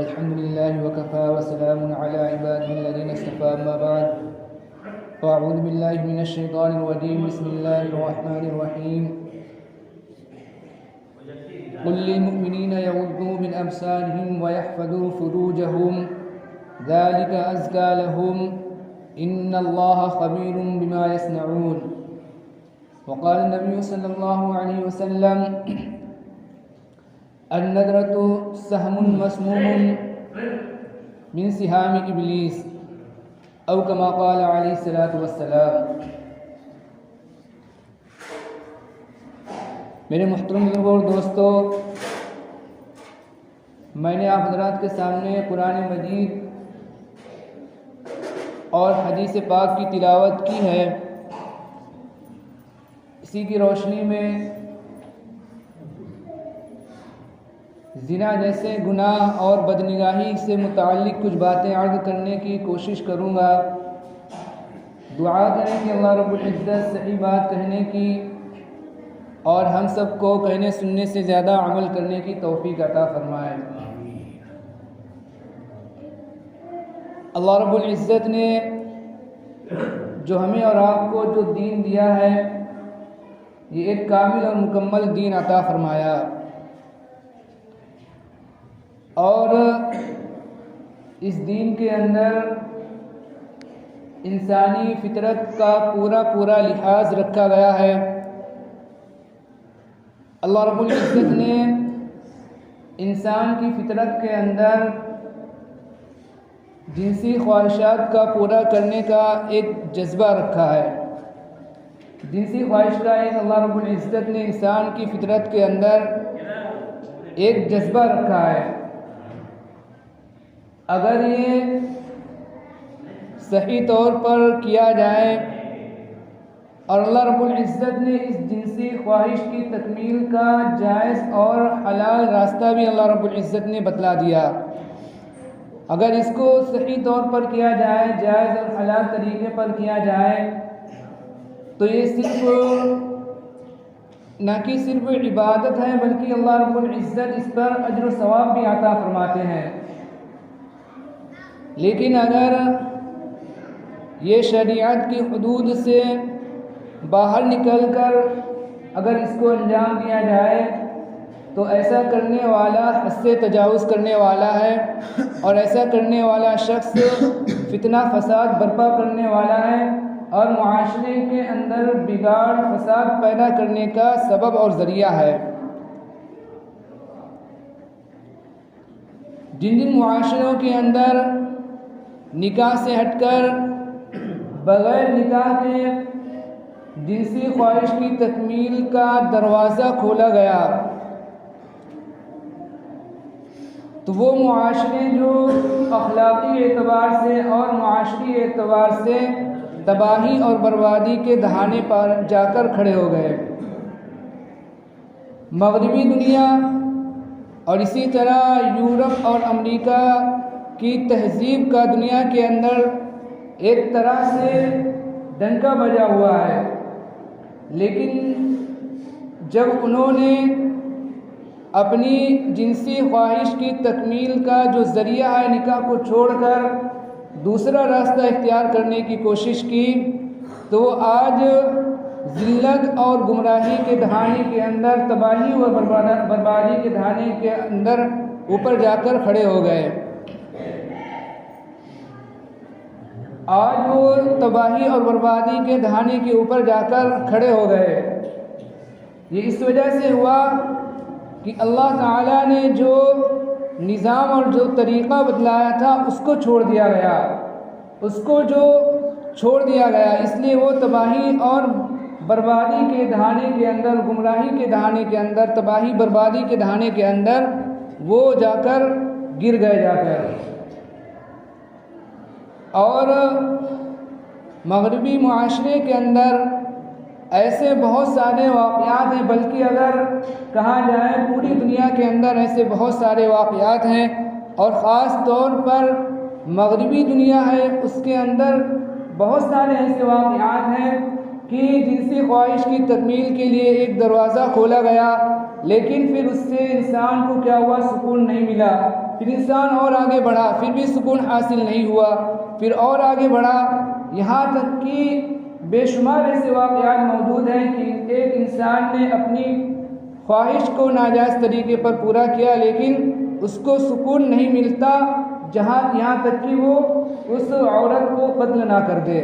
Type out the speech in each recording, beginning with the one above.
अल्हम्दुलिल्लाहि वकफ़ा वसलामुन अला इबादिहिल्लज़ीना इस्तफ़ा अम्मा बाद फ़अऊज़ु बिल्लाहि मिनश्शैतानिर्रजीम बिस्मिल्लाहिर्रहमानिर्रहीम क़ुल लिल्मुअ्मिनीना यग़ुद्दू मिन अबसारिहिम वयहफ़ज़ू फ़ुरूजहुम ज़ालिका अज़्का लहुम इन्नल्लाहा ख़बीरुम बिमा यस्नऊन। वक़ाल नबी सल्लल्लाहु अलैहि वसल्लम अन्नज़रतु सहमुन मस्मूमुन मिन सिहामि इब्लीस औ कमा क़ाल अलैहि सलातु वस्सलाम। मेरे मुहतरम बुज़ुर्गों और दोस्तों, मैंने आप हज़रात के सामने कुरान मजीद और हदीस पाक की तिलावत की है। इसी की रोशनी में ज़िना जैसे गुनाह और बदनिगाही से मुताल्लिक़ कुछ बातें अर्ज़ करने की कोशिश करूँगा। दुआ करें कि अल्लाह रब्बुल इज़्ज़त सही बात कहने की और हम सब को कहने सुनने से ज़्यादा अमल करने की तौफ़ीक़ अता फ़रमाए। अल्लाह रब्बुल इज़्ज़त ने जो हमें और आपको जो दीन दिया है, ये एक कामिल और मुकम्मल दीन अता फ़रमाया और इस दीन के अंदर इंसानी फितरत का पूरा लिहाज रखा गया है। अल्लाह रब्बुल इज़्ज़त ने इंसान की फितरत के अंदर जिनसी ख्वाहिशात का पूरा करने का एक जज्बा रखा है। जिनसी ख्वाहिश का एक अल्लाह रब्बुल इज़्ज़त ने इंसान की फितरत के अंदर एक जज्बा रखा है। अगर ये सही तौर पर किया जाए और अल्लाह रब्बुल इज़्ज़त ने इस जिनसी ख्वाहिश की तकमील का जायज़ और हलाल रास्ता भी अल्लाह रब्बुल इज़्ज़त ने बतला दिया। अगर इसको सही तौर पर किया जाए, जायज़ और हलाल तरीके पर किया जाए, तो ये सिर्फ़ न कि सिर्फ इबादत है बल्कि अल्लाह रब्बुल इज़्ज़त इस पर अज्र व सवाब भी अता फरमाते हैं। लेकिन अगर ये शरीयत की हुदूद से बाहर निकलकर अगर इसको अंजाम दिया जाए तो ऐसा करने वाला हद से तजावुज़ करने वाला है और ऐसा करने वाला शख्स फितना फसाद बर्पा करने वाला है और मुआशरे के अंदर बिगाड़ फसाद पैदा करने का सबब और ज़रिया है। जिन जिन मुआशरों के अंदर निकाह से हटकर बग़ैर निकाह के जिनसी ख्वाहिश की तकमील का दरवाज़ा खोला गया, तो वो मुआशरे जो अखलाक़ी एतबार से और मुआशरी एतबार से तबाही और बर्बादी के दहाने पर जाकर खड़े हो गए। मग़रिबी दुनिया और इसी तरह यूरोप और अमेरिका की तहज़ीब का दुनिया के अंदर एक तरह से डंका बजा हुआ है। लेकिन जब उन्होंने अपनी जिनसी ख्वाहिश की तकमील का जो ज़रिया है निकाह को छोड़कर दूसरा रास्ता इख्तियार करने की कोशिश की, तो वो आज ज़िल्लत और गुमराही के दहाने के अंदर, तबाही और बर्बादी के दहाने के अंदर ऊपर जाकर खड़े हो गए। आज वो तबाही और बर्बादी के दहाने के ऊपर जाकर खड़े हो गए। ये इस वजह से हुआ कि अल्लाह ताला ने जो निज़ाम और जो तरीक़ा बतलाया था उसको छोड़ दिया गया, उसको जो छोड़ दिया गया, इसलिए वो तबाही और बर्बादी के दहाने के अंदर, गुमराही के दहाने के अंदर, तबाही बर्बादी के दहाने के अंदर वो जाकर गिर गए जाकर। और मग़रिबी मुआशरे के अंदर ऐसे बहुत सारे वाक़यात हैं, बल्कि अगर कहा जाए पूरी दुनिया के अंदर ऐसे बहुत सारे वाक़यात हैं और ख़ास तौर पर मग़रिबी दुनिया है उसके अंदर बहुत सारे ऐसे वाक़यात हैं कि जिनसी ख्वाहिश की तकमील के लिए एक दरवाज़ा खोला गया, लेकिन फिर उससे इंसान को क्या हुआ, सुकून नहीं मिला। फिर इंसान और आगे बढ़ा, फिर भी सुकून हासिल नहीं हुआ, फिर और आगे बढ़ा, यहाँ तक कि बेशुमार ऐसे वाक़यात मौजूद हैं कि एक इंसान ने अपनी ख्वाहिश को नाजायज़ तरीके पर पूरा किया लेकिन उसको सुकून नहीं मिलता, यहाँ तक कि वो उस औरत को कत्ल ना कर दे।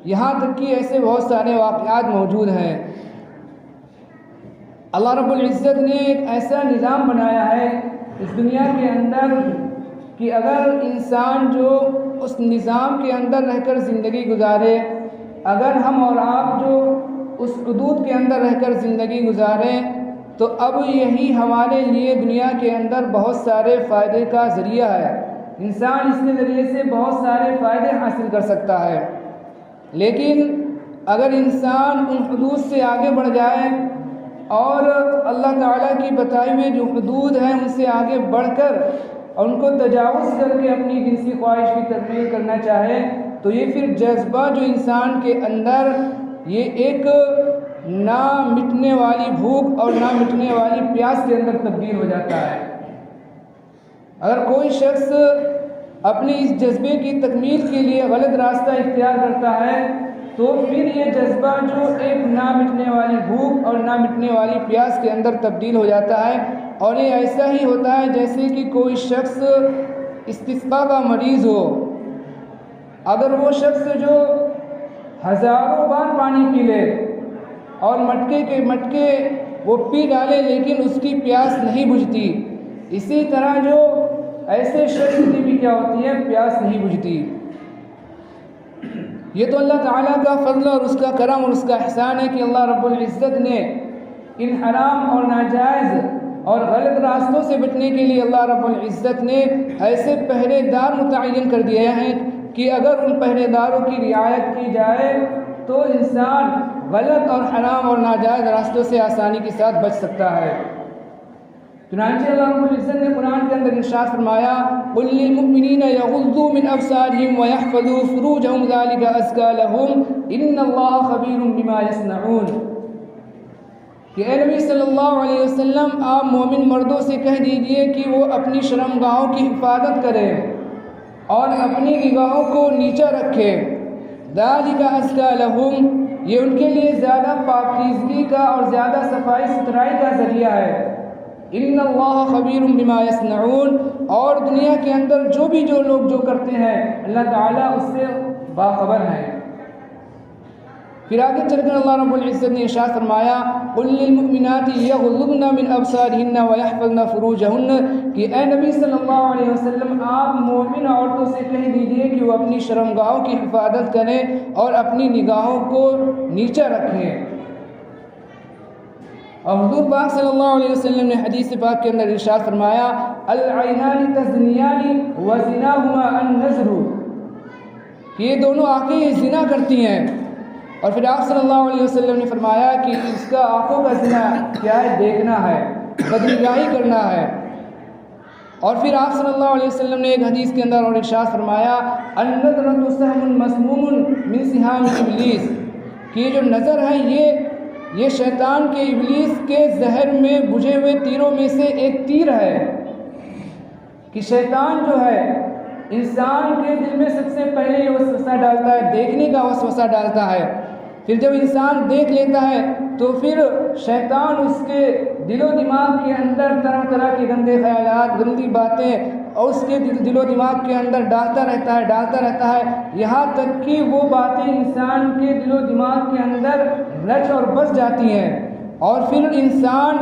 यहाँ तक कि ऐसे बहुत सारे वाक़यात मौजूद हैं। अल्लाह रब्बुल इज़्ज़त ने एक ऐसा निज़ाम बनाया है इस दुनिया के अंदर कि अगर इंसान जो उस निज़ाम के अंदर रहकर ज़िंदगी गुजारे, अगर हम और आप जो उस हुदूद के अंदर रहकर ज़िंदगी गुजारें, तो अब यही हमारे लिए दुनिया के अंदर बहुत सारे फ़ायदे का ज़रिया है। इंसान इसके ज़रिए से बहुत सारे फ़ायदे हासिल कर सकता है। लेकिन अगर इंसान उन हुदूद से आगे बढ़ जाए और अल्लाह ताला की बताई हुई जो हुदूद हैं उनसे आगे बढ़कर और उनको तजावुज़ करके अपनी जिनसी ख्वाहिश की तकमील करना चाहे, तो ये फिर जज्बा जो इंसान के अंदर ये एक ना मिटने वाली भूख और ना मिटने वाली प्यास के अंदर तब्दील हो जाता है। अगर कोई शख्स अपनी इस जज्बे की तकमील के लिए गलत रास्ता इख्तियार करता है, तो फिर ये जज्बा जो एक ना मिटने वाली भूख और ना मिटने वाली प्यास के अंदर तब्दील हो जाता है। और ये ऐसा ही होता है जैसे कि कोई शख्स इस्तिस्का का मरीज़ हो, अगर वो शख्स जो हज़ारों बार पानी पी ले और मटके के मटके वो पी डाले लेकिन उसकी प्यास नहीं बुझती, इसी तरह जो ऐसे शख्स की भी क्या होती है, प्यास नहीं बुझती। ये तो अल्लाह ताला का फज़ल और उसका करम और उसका एहसान है कि अल्लाह रब्बुल इज़्ज़त ने इन हराम और नाजायज़ और गलत रास्तों से बचने के लिए अल्लाह रब्बुल इज़्ज़त ने ऐसे पहरेदार मुतय्यन कर दिए हैं कि अगर उन पहरेदारों की रियायत की जाए तो इंसान गलत और हराम और नाजायज़ रास्तों से आसानी के साथ बच सकता है। चुनांचे अल्लाह रब्बुल इज़्ज़त ने कुरान के अंदर इरशाद फरमाया, कुल लिल मुमिनीना यग़ुज़्ज़ू मिन अब्सारिहिम व यहफ़ज़ू फ़ुरूजहुम ज़ालिका अज़्का लहुम इन्नल्लाहा ख़बीरुम बिमा यस्नऊन। कि ए नबी सल्लल्लाहु अलैहि वसल्लम, आप मोमिन मर्दों से कह दीजिए कि वो अपनी शर्मगाहों की हिफाजत करें और अपनी निगाहों को नीचा रखें। ज़ालिका अज़्का लहुम, ये उनके लिए ज़्यादा पाकीज़गी का और ज़्यादा सफाई सुथराई का ज़रिया है। इन्नल्लाहा ख़बीरुम बिमा यस्नऊन, और दुनिया के अंदर जो लोग जो करते हैं अल्लाह ताला उससे बाखबर है। फिर आगे चलकर अल्लाह रब्बुल इज़्ज़त ने इरशाद फरमाया, कुल लिल मुमिनाति यग़ुज़्ज़ुना मिन अब्सारिहिन्ना व यहफ़ज़ना फ़ुरूजहुन्ना, कि ए नबी सल्लल्लाहु अलैहि वसल्लम, आप मोमिन औरतों से कह दीजिए कि वो अपनी शर्मगाहों की हिफाजत करें और अपनी निगाहों को नीचा रखें। और हुज़ूर पाक सल्लल्लाहु अलैहि वसल्लम ने हदीस पाक के अंदर इरशाद फरमाया, अल ऐनानी तज़नियानी व ज़िनाहुमा अन-नज़रु, कि ये दोनों आँखें ज़िना करती हैं। और फिर आप सल्लल्लाहु अलैहि वसल्लम ने फरमाया कि इसका आँखों का ज़िना क्या है, देखना है, बदनिगाही करना है। और फिर आप सल्लल्लाहु अलैहि वसल्लम ने एक हदीस के अंदर और इरशाद फरमाया, अन-नज़रतु सहमुन मस्मूमुन मिन सिहाम इब्लीस, कि ये जो नज़र है ये शैतान के इब्लीस के जहर में बुझे हुए तीरों में से एक तीर है। कि शैतान जो है इंसान के दिल में सबसे पहले ये वसवसा डालता है, देखने का वसवसा डालता है। फिर जब इंसान देख लेता है तो फिर शैतान उसके दिलो दिमाग के अंदर तरह तरह के गंदे ख्यालात, गंदी बातें और उसके दिलो दिमाग के अंदर डालता रहता है, यहाँ तक कि वो बातें इंसान के दिलो दिमाग के अंदर रच और बस जाती हैं और फिर इंसान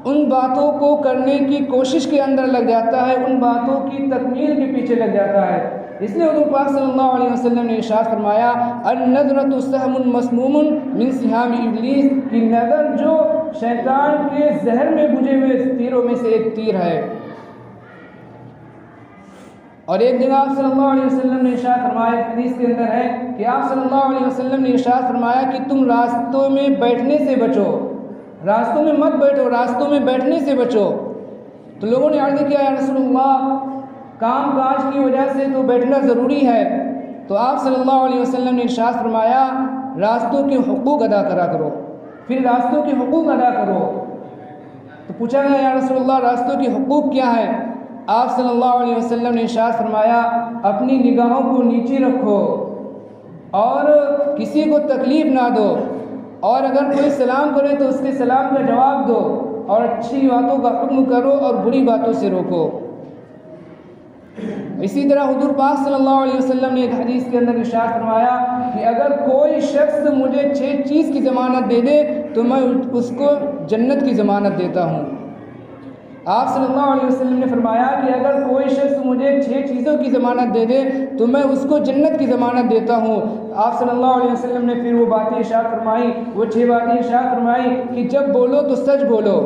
उन बातों को करने की कोशिश के अंदर लग जाता है, उन बातों की तकमील के पीछे लग जाता है। इसलिए हुज़ूर पाक सल्लल्लाहु अलैहि वसल्लम ने इरशाद फरमाया, अन-नज़रतु सहमुन मस्मूमुन मिन सिहाम इब्लीस, कि नज़र जो शैतान के जहर में बुझे हुए तीरों में से एक तीर है। और एक दिन आप सल्लल्लाहु अलैहि वसल्लम ने इरशाद फरमाया, हदीस के अंदर है कि आप सल्लल्लाहु अलैहि वसल्लम ने इरशाद फरमाया कि तुम रास्तों में बैठने से बचो, रास्तों में मत बैठो, रास्तों में बैठने से बचो। तो लोगों ने अर्ज़ किया, या रसूलल्लाह, काम काज की वजह से तो बैठना ज़रूरी है। तो आप सल्लल्लाहु अलैहि वसल्लम ने इरशाद फरमाया, रास्तों के हुकूक अदा करा करो। फिर रास्तों के हुकूक अदा करो। तो पूछा गया, या रसूलल्लाह, रास्तों के हुकूक क्या है? आप सल्लल्लाहु अलैहि वसल्लम ने इरशाद फरमाया, अपनी निगाहों को नीचे रखो और किसी को तकलीफ़ ना दो, और अगर कोई सलाम करे तो उसके सलाम का जवाब दो, और अच्छी बातों का हुक्म करो और बुरी बातों से रोको। इसी तरह हुजूर पाक सल्लल्लाहु अलैहि वसल्लम ने एक हदीस के अंदर इरशाद फरमाया कि अगर कोई शख्स मुझे 6 चीज़ की ज़मानत दे दे तो मैं उसको जन्नत की ज़मानत देता हूँ। आप सल्लल्लाहु अलैहि वसल्लम ने फरमाया कि अगर कोई शख्स मुझे 6 चीज़ों की ज़मानत दे दे तो मैं उसको जन्नत की ज़मानत देता हूँ। आप सल्लल्लाहु अलैहि वसल्लम ने फिर वो बातें इरशाद फरमाई, वो 6 बातें इरशाद फरमाई कि जब बोलो तो सच बोलो,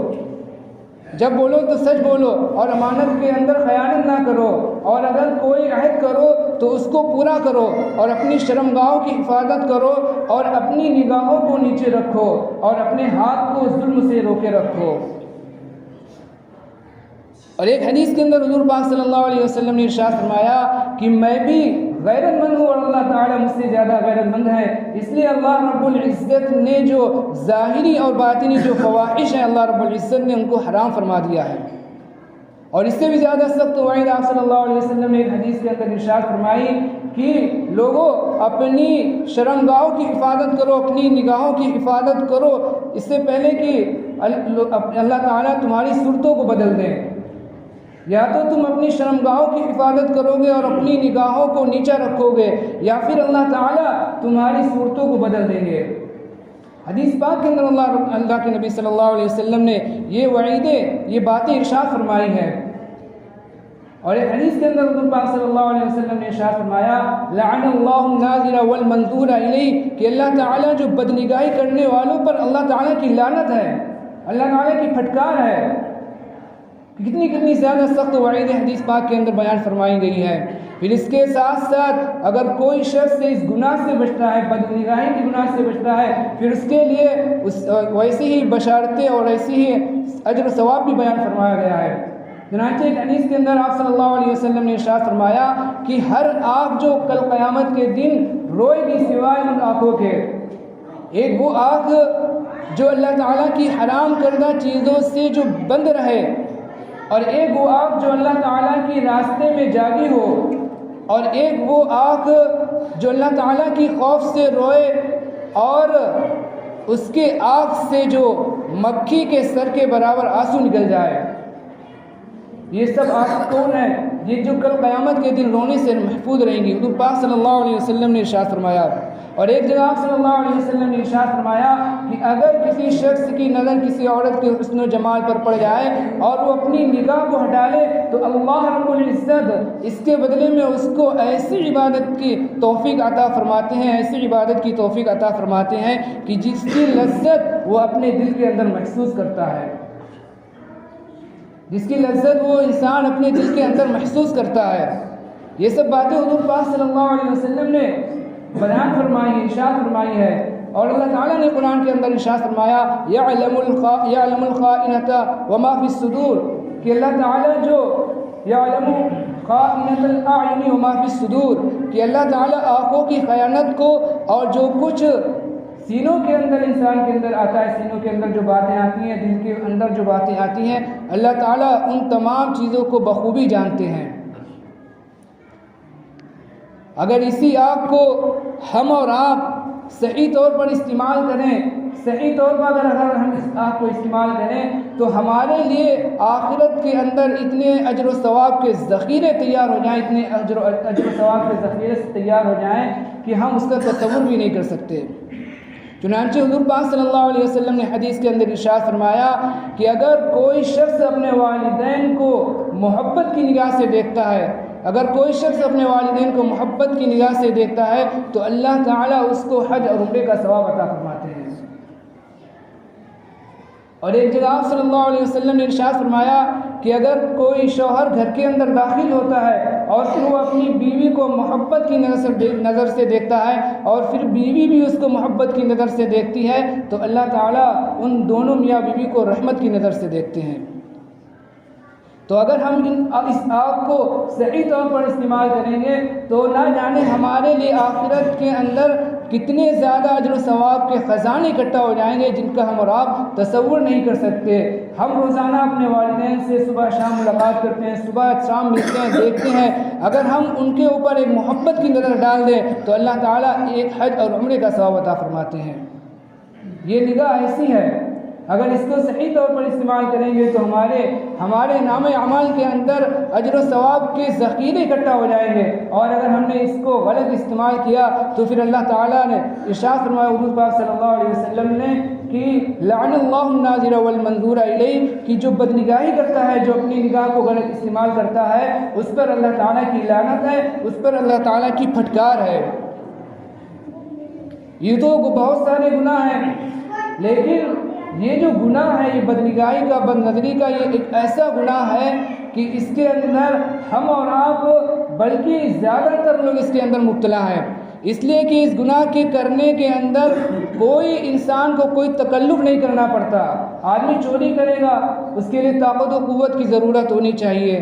जब बोलो तो सच बोलो, और अमानत के अंदर खयानत ना करो, और अगर कोई अहद करो तो उसको पूरा करो, और अपनी शर्मगाहों की हिफाजत करो, और अपनी निगाहों को नीचे रखो, और अपने हाथ को जुल्म से रोके रखो। और एक हदीस के अंदर हुजूर पाक सल्लल्लाहु अलैहि वसल्लम ने इरशाद फरमाया कि मैं भी गैरतमंद हूँ और अल्लाह ताला मुझसे ज़्यादा गैरतमंद है, इसलिए अल्लाह रब्बुल इज़्ज़त ने जो ज़ाहिरी और बातिनी जो फ़वाहिश हैं अल्लाह रब्बुल इज़्ज़त ने उनको हराम फरमा दिया है। और इससे भी ज़्यादा सख्त वईद आप सल्लल्लाहु अलैहि वसल्लम ने एक हदीस के अंदर इरशाद फरमाई कि लोगों अपनी शर्मगाहों की हिफाजत करो, अपनी निगाहों की हिफाजत करो, इससे पहले कि अल्लाह ताला तुम्हारी सूरतों को बदल दें। या तो तुम अपनी शर्मगाहों की हिफाजत करोगे और अपनी निगाहों को नीचा रखोगे, या फिर अल्लाह ताला तुम्हारी सूरतों को बदल देंगे। हदीस पाक के अंदर अल्लाह के नबी सल्लल्लाहु अलैहि वसल्लम ने ये वईदें, ये बातें इरशाद फरमाई हैं। और एक हदीस के अंदर हुजूर पाक सल्लल्लाहु अलैहि वसल्लम ने इरशाद फरमाया, लअनल्लाहु नाज़िरा वल मंज़ूरा इलैहि, कि अल्लाह ताला जो बदनिगाही करने वालों पर अल्लाह ताला की लानत है, अल्लाह ताला की फटकार है। कितनी ज़्यादा सख्त वईद हदीस पाक के अंदर बयान फरमाई गई है। फिर इसके साथ साथ अगर कोई शख्स इस गुनाह से बचता है, बदनिगाही के गुनाह से बचता है, फिर उसके लिए वैसी ही बशारतें और ऐसी ही अजर सवाब भी बयान फरमाया गया है। चुनांचे एक हदीस के अंदर आप सल्लल्लाहु अलैहि वसल्लम ने इरशाद फरमाया कि हर आँख जो कल क़यामत के दिन रोएगी सिवाय उन आँखों के, एक वो आँख जो अल्लाह ताला की हराम करदा चीज़ों से जो बंद रहे, और एक वो आँख जो अल्लाह ताला की रास्ते में जागी हो, और एक वो आँख जो अल्लाह ताला की खौफ से रोए और उसके आँख से जो मक्खी के सर के बराबर आंसू निकल जाए। ये सब आँख कौन है? ये जो कल क़यामत के दिन रोने से महफूज रहेंगी। हुज़ूर पाक सल्लल्लाहु अलैहि वसल्लम ने इरशाद फरमाया। और एक जगह सल्लल्लाहु अलैहि वसल्लम ने इरशाद फरमाया कि अगर किसी शख्स की नज़र किसी औरत के हुस्न और जमाल पर पड़ जाए और वो अपनी निगाह को हटा ले तो अल्लाह रब्बुल इज़्ज़त इसके बदले में उसको ऐसी इबादत की तौफ़ीक अता फरमाते हैं, ऐसी इबादत की तौफ़ीक अता फरमाते हैं कि जिसकी लज्जत वो अपने दिल के अंदर महसूस करता है, जिसकी लज्जत वो इंसान अपने दिल के अंदर महसूस करता है। ये सब बातें हुज़ूर पाक सल्लल्लाहु अलैहि वसल्लम ने बयान फरमाई है, इरशाद फरमाई है। और अल्लाह ताला ने कुरान के अंदर इरशाद फरमाया यअलमुल खाइनता वमा फिस्सुदूर, कि अल्लाह ताला जो यअलमु खाइनतल अयुनि वमा फिस्सुदूर, कि अल्लाह ताला आँखों की खयानत को और जो कुछ सीनों के अंदर इंसान के अंदर आता है, सीनों के अंदर जो बातें आती हैं, दिल के अंदर जो बातें आती हैं, अल्लाह ताला उन तमाम चीज़ों को बखूबी जानते हैं। अगर इसी आँख को हम और आप सही तौर पर इस्तेमाल करें, सही तौर पर अगर हम इस आँख को इस्तेमाल करें तो हमारे लिए आखिरत के अंदर इतने अजर व सवाब के ज़ख़ीरे तैयार हो जाएं, इतने अजर व सवाब के ज़ख़ीरे तैयार हो जाएं कि हम उसका तसव्वुर भी नहीं कर सकते। चुनांचे हुज़ूर पाक सल्लल्लाहु अलैहि वसल्लम ने हदीस के अंदर इरशाद फरमाया कि अगर कोई शख्स अपने वालिदैन को मोहब्बत की निगाह से देखता है, अगर कोई शख्स अपने वालिदैन को मोहब्बत की निगाह से देखता है तो अल्लाह ताला उसको हज और उम्रे का सवाब अता फरमाते हैं। और एक जगह आप सल्लल्लाहु अलैहि वसल्लम ने इरशाद फरमाया कि अगर कोई शौहर घर के अंदर दाखिल होता है और फिर वो अपनी बीवी को मोहब्बत की नज़र से देखता है और फिर बीवी भी उसको मोहब्बत की नज़र से देखती है तो अल्लाह ताला उन दोनों मियाँ बीवी को रहमत की नज़र से देखते हैं। तो अगर हम इस आँख को सही तौर पर इस्तेमाल करेंगे तो ना जाने हमारे लिए आखिरत के अंदर कितने ज़्यादा अजर व सवाब के ख़जाने इकट्ठा हो जाएंगे जिनका हम और आप तसव्वुर नहीं कर सकते। हम रोज़ाना अपने वालिदैन से सुबह शाम मुलाकात करते हैं, सुबह शाम मिलते हैं, देखते हैं। अगर हम उनके ऊपर एक मोहब्बत की नज़र डाल दें तो अल्लाह ताला एक हज और उम्रे का सवाब अता फरमाते हैं। ये निगाह ऐसी है, अगर इसको सही तौर पर इस्तेमाल करेंगे तो हमारे नामे अमाल के अंदर अजर व सवाब के ज़ख़ीरे इकट्ठा हो जाएंगे। और अगर हमने इसको गलत इस्तेमाल किया तो फिर अल्लाह ताला ने इरशाद फरमाया हुज़ूर पाक सल्लल्लाहु अलैहि वसल्लम ने कि लअनल्लाहु नाज़िरा वल मंज़ूरा इलैहि, कि जो बदनिगाही करता है, जो अपनी निगाह को गलत इस्तेमाल करता है, उस पर अल्लाह ताला की लानत है, उस पर अल्लाह ताला की फटकार है। ये तो बहुत सारे गुनाह हैं, लेकिन ये जो गुनाह है, ये बदनिगाही का, बदनज़री का, ये एक ऐसा गुनाह है कि इसके अंदर हम और आप बल्कि ज़्यादातर लोग इसके अंदर मुब्तला हैं। इसलिए कि इस गुनाह के करने के अंदर कोई इंसान को कोई तकल्लुफ़ नहीं करना पड़ता। आदमी चोरी करेगा, उसके लिए ताकत व क़ुव्वत की ज़रूरत होनी चाहिए।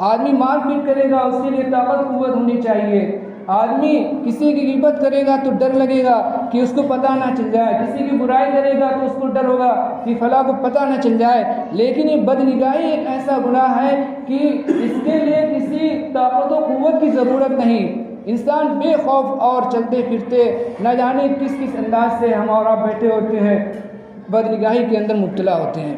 आदमी मारपीट करेगा, उसके लिए ताकत क़ुव्वत होनी चाहिए। आदमी किसी की ग़ीबत करेगा तो डर लगेगा कि उसको पता ना चल जाए, किसी की बुराई करेगा तो उसको डर होगा कि फ़लाँ को पता ना चल जाए। लेकिन ये बदनिगाही एक ऐसा गुनाह है कि इसके लिए किसी ताकत व क़ुव्वत की ज़रूरत नहीं। इंसान बेखौफ और चलते फिरते न जाने किस किस अंदाज से हम और आप बैठे होते हैं, बदनिगाही के अंदर मुब्तला होते हैं।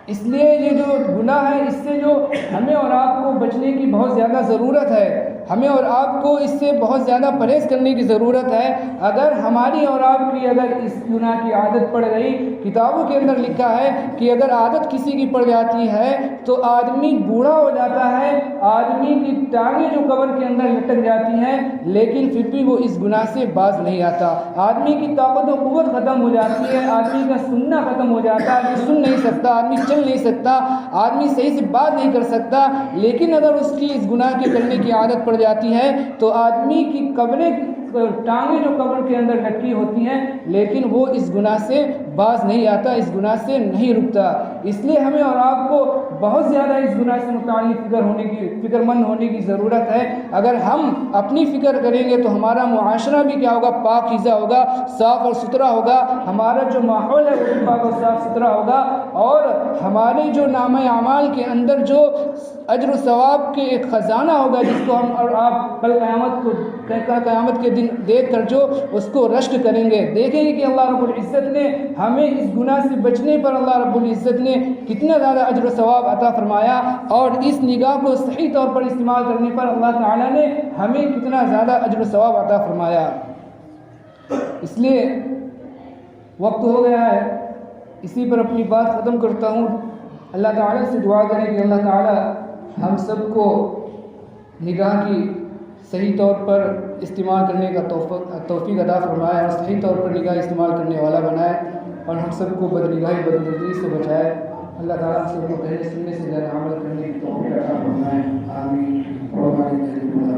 इसलिए ये जो गुनाह है, इससे जो हमें और आपको बचने की बहुत ज़्यादा ज़रूरत है, हमें और आपको इससे बहुत ज़्यादा परहेज़ करने की ज़रूरत है। अगर हमारी और आपकी अगर इस गुनाह की आदत पड़ गई, किताबों के अंदर लिखा है कि अगर आदत किसी की पड़ जाती है तो आदमी बूढ़ा हो जाता है, आदमी की टांगें जो कब्र के अंदर लटक जाती हैं, लेकिन फिर भी वो इस गुनाह से बाज नहीं आता। आदमी की ताकत व क़ुव्वत ख़त्म हो जाती है, आदमी का सुनना ख़त्म हो जाता है, आदमी सुन नहीं सकता, आदमी चल नहीं सकता, आदमी सही से बात नहीं कर सकता। लेकिन अगर उसकी इस गुनाह के करने की आदत पड़ जाती है तो आदमी की टांगें जो कब्र के अंदर लटकी होती हैं, लेकिन वो इस गुनाह से बाज नहीं आता, इस गुनाह से नहीं रुकता। इसलिए हमें और आपको बहुत ज़्यादा इस गुनाह से मुताल्लिक़ फ़िक्रमंद होने की ज़रूरत है। अगर हम अपनी फ़िक्र करेंगे तो हमारा मुआशरा भी क्या होगा, पाकीज़ा होगा, साफ़ और सुथरा होगा। हमारा जो माहौल है वो भी पाक और साफ़ सुथरा होगा। और हमारे जो नामे अमाल के अंदर जो अजर सवाब के एक ख़जाना होगा, जिसको हम और आप कल क़यामत के दिन देख कर जो उसको रश्क करेंगे, देखेंगे कि अल्लाह रब्बुल इज़्ज़त ने हमें इस गुनाह से बचने पर अल्लाह रब्बुल इज़्ज़त ने कितना ज़्यादा अजर सवाब अता फरमाया, और इस निगाह को सही तौर पर इस्तेमाल करने पर अल्लाह ताला ने हमें कितना ज़्यादा अजर सवाब अता फरमाया। इसलिए वक्त हो गया है, इसी पर अपनी बात ख़त्म करता हूँ। अल्लाह ताला से दुआ करें कि अल्लाह ताला हम सबको निगाह की सही तौर पर इस्तेमाल करने का तौफ़ीक़ अता फरमाए और सही तौर पर निगाह इस्तेमाल करने वाला बनाए, और हम सबको बदनिगाही बदनज़री से बचाए। अल्लाह ताला हम सबको कहने सुनने से ज़्यादा अमल करने की तौफ़ीक़ अता फरमाए। आमीन।